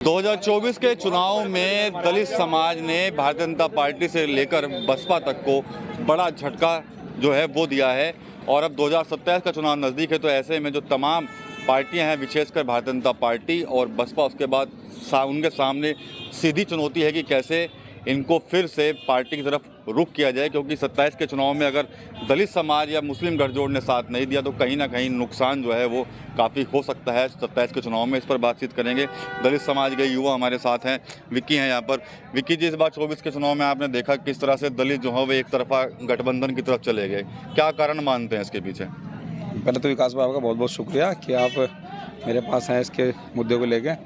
2024 के चुनाव में दलित समाज ने भारतीय जनता पार्टी से लेकर बसपा तक को बड़ा झटका जो है वो दिया है। और अब 2027 का चुनाव नज़दीक है, तो ऐसे में जो तमाम पार्टियां हैं, विशेषकर भारतीय जनता पार्टी और बसपा, उसके बाद उनके सामने सीधी चुनौती है कि कैसे इनको फिर से पार्टी की तरफ रुख किया जाए। क्योंकि 27 के चुनाव में अगर दलित समाज या मुस्लिम गठजोड़ ने साथ नहीं दिया तो कहीं ना कहीं नुकसान जो है वो काफ़ी हो सकता है 27 के चुनाव में। इस पर बातचीत करेंगे। दलित समाज के युवा हमारे साथ हैं, विक्की हैं यहाँ पर। विक्की जी, इस बार 24 के चुनाव में आपने देखा किस तरह से दलित जो है वो एक तरफा गठबंधन की तरफ चले गए, क्या कारण मानते हैं इसके पीछे? पहले तो विकास भाई का बहुत बहुत शुक्रिया कि आप मेरे पास हैं इसके मुद्दे को लेकर।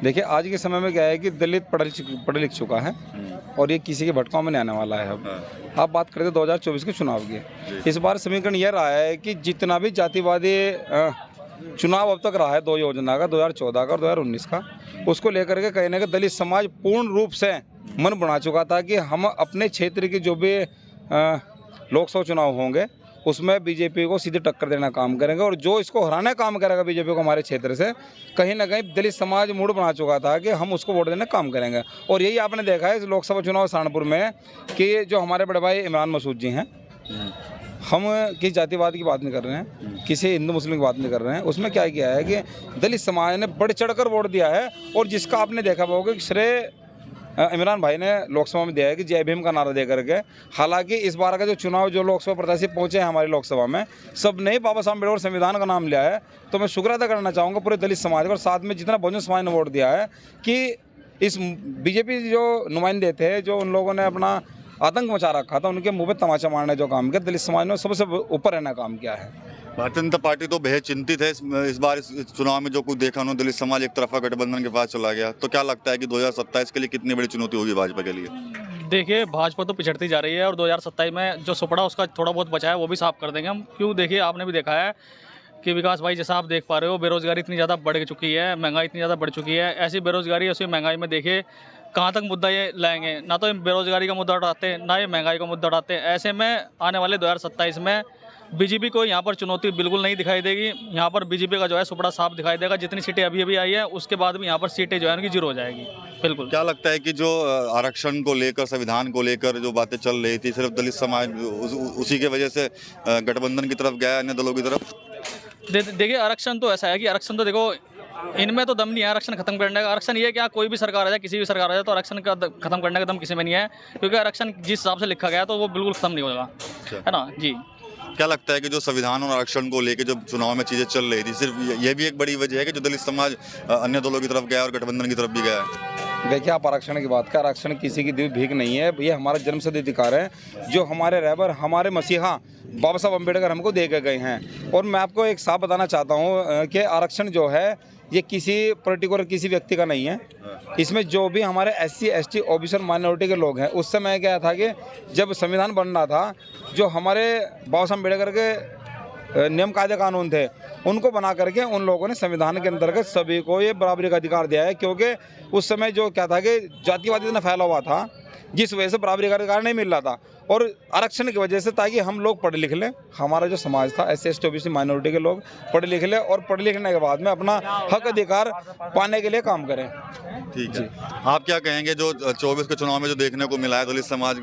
देखिए, आज के समय में क्या है कि दलित पढ़ लिख चुका है और ये किसी के भटकाव में नहीं आने वाला है। अब आप बात करते 2024 के चुनाव की। इस बार समीकरण यह रहा है कि जितना भी जातिवादी चुनाव अब तक रहा है 2 योजना का, 2014 का और 2019 का, उसको लेकर के कहीं ना कहीं दलित समाज पूर्ण रूप से मन बना चुका था कि हम अपने क्षेत्र के जो भी लोकसभा चुनाव होंगे उसमें बीजेपी को सीधे टक्कर देना काम करेंगे, और जो इसको हराने का काम करेगा बीजेपी को हमारे क्षेत्र से, कहीं ना कहीं दलित समाज मूड बना चुका था कि हम उसको वोट देने का काम करेंगे। और यही आपने देखा है इस लोकसभा चुनाव सहारनपुर में कि जो हमारे बड़े भाई इमरान मसूद जी हैं, हम किसी जातिवाद की बात नहीं कर रहे हैं, किसी हिंदू मुस्लिम की बात नहीं कर रहे हैं, उसमें क्या किया है कि दलित समाज ने बढ़ चढ़कर वोट दिया है। और जिसका आपने देखा होगा कि श्रेय इमरान भाई ने लोकसभा में दिया है कि जय भीम का नारा दे करके। हालांकि इस बार का जो चुनाव जो लोकसभा प्रत्याशी पहुंचे हैं हमारी लोकसभा में, सब ने बाबा साहब अम्बेडकर संविधान का नाम लिया है। तो मैं शुक्र अदा करना चाहूँगा पूरे दलित समाज और साथ में जितना बहुजन समाज ने वोट दिया है कि इस बीजेपी जो नुमाइंदे थे, जो उन लोगों ने अपना आतंक मचा रखा था, उनके मुँह पे तमाचा मारने जो काम किया, दलित समाज ने सबसे ऊपर रहना काम किया है। भारतीय जनता पार्टी तो बेहद चिंतित है इस बार इस चुनाव में। जो कुछ देखा उन्होंने, दलित समाज एक तरफा गठबंधन के पास चला गया। तो क्या लगता है कि 2027 के लिए कितनी बड़ी चुनौती होगी भाजपा के लिए? देखिए, भाजपा तो पिछड़ती जा रही है और 2027 में जो सुपड़ा उसका थोड़ा बहुत बचा है वो भी साफ कर देंगे हम। क्यों? देखिए, आपने भी देखा है कि विकास भाई, जैसा आप देख पा रहे हो, बेरोजगारी इतनी ज़्यादा बढ़ चुकी है, महंगाई इतनी ज़्यादा बढ़ चुकी है। ऐसी बेरोजगारी, ऐसी महंगाई में देखिए कहाँ तक मुद्दा ये लाएंगे। ना तो बेरोजगारी का मुद्दा उठाते, ना ये महंगाई का मुद्दा उठाते। ऐसे में आने वाले 2027 में बीजेपी को यहाँ पर चुनौती बिल्कुल नहीं दिखाई देगी। यहाँ पर बीजेपी का जो है सुपड़ा साफ दिखाई देगा। जितनी सीटें अभी आई है उसके बाद भी यहाँ पर सीटें जो है उनकी जीरो हो जाएगी। बिल्कुल। क्या लगता है कि जो आरक्षण को लेकर, संविधान को लेकर जो बातें चल रही थी, सिर्फ दलित समाज उसी के वजह से गठबंधन की तरफ गया, अन्य दलों की तरफ? देखिए, आरक्षण तो ऐसा है कि आरक्षण तो देखो, इनमें तो दम नहीं है आरक्षण खत्म करने का। आरक्षण ये क्या, कोई भी सरकार आ जाए, किसी भी सरकार आ जाए, तो आरक्षण का खत्म करने का दम किसी में नहीं है। क्योंकि आरक्षण जिस हिसाब से लिखा गया तो वो बिल्कुल खत्म नहीं होगा, है ना जी। क्या लगता है कि जो संविधान और आरक्षण को लेकर जो चुनाव में चीजें चल रही थी, सिर्फ ये भी एक बड़ी वजह है कि जो दलित समाज अन्य दलों की तरफ गया और गठबंधन की तरफ भी गया है? देखिए, आप आरक्षण की बात करें, आरक्षण किसी की दी भीख नहीं है, ये हमारा जन्मसिद्ध अधिकार है जो हमारे रहबर, हमारे मसीहा बाबा साहब अम्बेडकर हमको दे के गए हैं। और मैं आपको एक साफ बताना चाहता हूँ कि आरक्षण जो है ये किसी पर्टिकुलर किसी व्यक्ति का नहीं है। इसमें जो भी हमारे SC ST OBC माइनॉरिटी के लोग हैं, उस समय क्या था कि जब संविधान बन रहा था, जो हमारे बाबा साहब अम्बेडकर के नियम कायदे कानून थे, उनको बना करके उन लोगों ने संविधान के अंतर्गत सभी को ये बराबरी का अधिकार दिया है। क्योंकि उस समय जो क्या था कि जातिवाद इतना फैला हुआ था, जिस वजह से बराबरी का अधिकार नहीं मिल रहा था। और आरक्षण की वजह से, ताकि हम लोग पढ़ लिख लें, हमारा जो समाज था SC ST OBC माइनॉरिटी के लोग पढ़ लिख लें और पढ़ लिखने के बाद में अपना हक अधिकार पाने के लिए काम करें। ठीक है, आप क्या कहेंगे जो 24 के चुनाव में जो देखने को मिला है, दलित समाज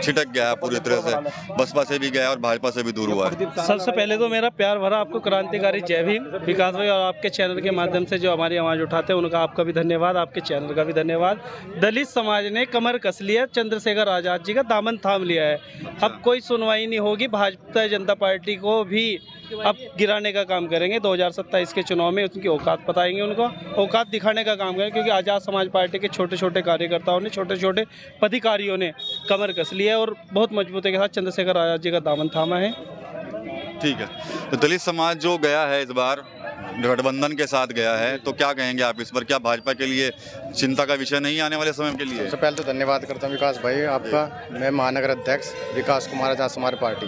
छिटक गया है पूरी तरह से, बसपा से भी गया और भाजपा से भी दूर हुआ है? सबसे पहले तो मेरा प्यार भरा आपको क्रांतिकारी जय भीम। विकास भाई, और आपके चैनल के माध्यम से जो हमारी आवाज़ उठाते हैं उनका आपका भी धन्यवाद, आपके चैनल का भी धन्यवाद। दलित समाज ने कमर कस लिया, चंद्रशेखर आज़ाद जी का दामन थाम लिया है। अब कोई सुनवाई नहीं होगी। भारतीय जनता पार्टी को भी अब गिराने का काम करेंगे। 2027 के चुनाव में उनकी औकात बताएंगे, उनको औकात दिखाने का काम करेंगे। क्योंकि आज़ाद समाज पार्टी के छोटे छोटे कार्यकर्ताओं ने, छोटे छोटे पदाधिकारियों ने कमर कस लिया और बहुत मजबूती के साथ चंद्रशेखर आज़ाद जी का दामन थामा है। ठीक है, तो दलित समाज जो गया है इस बार गठबंधन के साथ गया है, तो क्या कहेंगे आप इस पर? क्या भाजपा के लिए चिंता का विषय नहीं आने वाले समय के लिए? सबसे पहले तो धन्यवाद करता हूँ विकास भाई आपका। मैं महानगर अध्यक्ष विकास कुमार आज़ाद समाज पार्टी।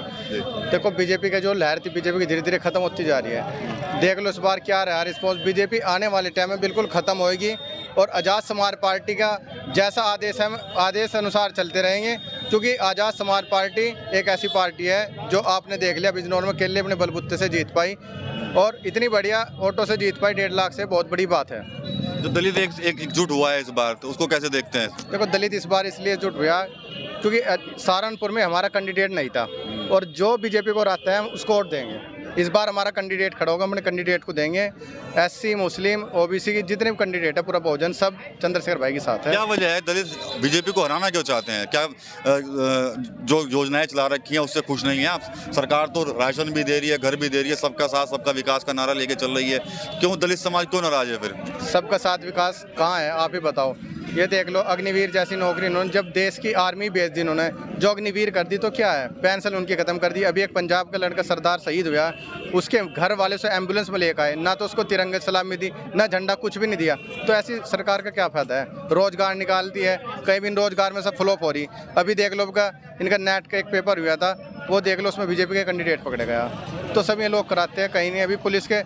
देखो, बीजेपी का जो लहर थी, बीजेपी की धीरे धीरे खत्म होती जा रही है। देख लो इस बार क्या रहा रिस्पॉन्स। बीजेपी आने वाले टाइम में बिल्कुल खत्म होएगी और आज़ाद समाज पार्टी का जैसा आदेश है, आदेश अनुसार चलते रहेंगे। क्योंकि आज़ाद समाज पार्टी एक ऐसी पार्टी है जो आपने देख लिया बिजनौर में केले अपने बलबूते से जीत पाई। और इतनी बढ़िया वोटों से जीत पाई 1.5 लाख से, बहुत बड़ी बात है। जो दलित एक एकजुट हुआ है इस बार, तो उसको कैसे देखते हैं? देखो दलित इस बार इसलिए जुट हुआ क्योंकि सहारनपुर में हमारा कैंडिडेट नहीं था और जो बीजेपी को रहता है हम उसको वोट देंगे। इस बार हमारा कैंडिडेट खड़ा होगा, हम अपने कैंडिडेट को देंगे। एससी, मुस्लिम, ओबीसी की जितने भी कैंडिडेट है पूरा बहुजन सब चंद्रशेखर भाई के साथ है। क्या वजह है दलित बीजेपी को हराना क्यों चाहते हैं? क्या जो योजनाएं चला रखी हैं उससे खुश नहीं है आप? सरकार तो राशन भी दे रही है, घर भी दे रही है, सबका साथ सबका विकास का नारा लेके चल रही है, क्यों दलित समाज क्यों नाराज है फिर? सबका साथ विकास कहाँ है आप ही बताओ। ये देख लो अग्निवीर जैसी नौकरी इन्होंने, जब देश की आर्मी भेज दी इन्होंने, जो अग्निवीर कर दी तो क्या है, पेंशन उनकी खत्म कर दी। अभी एक पंजाब का लड़का सरदार शहीद हुआ, उसके घर वाले से एम्बुलेंस में लेकर आए, ना तो उसको तिरंगे सलामी दी, ना झंडा, कुछ भी नहीं दिया। तो ऐसी सरकार का क्या फायदा है? रोजगार निकालती है, कहीं भी रोजगार में सब फ्लॉप हो रही। अभी देख लो इनका नेट का एक पेपर हुआ था, वो देख लो उसमें बीजेपी के कैंडिडेट पकड़े गया। तो सब ये लोग कराते हैं, कहीं नहीं। अभी पुलिस के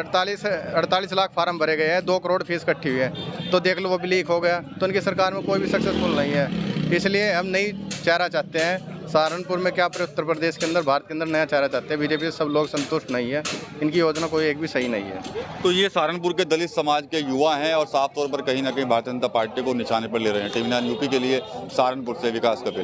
48 लाख फार्म भरे गए हैं, 2 करोड़ फीस इकट्ठी हुई है, तो देख लो वो भी लीक हो गया। तो उनकी सरकार में कोई भी सक्सेसफुल नहीं है। इसलिए हम नई चेहरा चाहते हैं सहारनपुर में, क्या पूरे उत्तर प्रदेश के अंदर, भारत के अंदर नया चेहरा चाहते हैं। बीजेपी से सब लोग संतुष्ट नहीं है, इनकी योजना कोई एक भी सही नहीं है। तो ये सहारनपुर के दलित समाज के युवा हैं और साफ तौर पर कहीं ना कहीं भारतीय जनता पार्टी को निशाने पर ले रहे हैं। टीवी 9 यूपी के लिए सहारनपुर से विकास कपिल।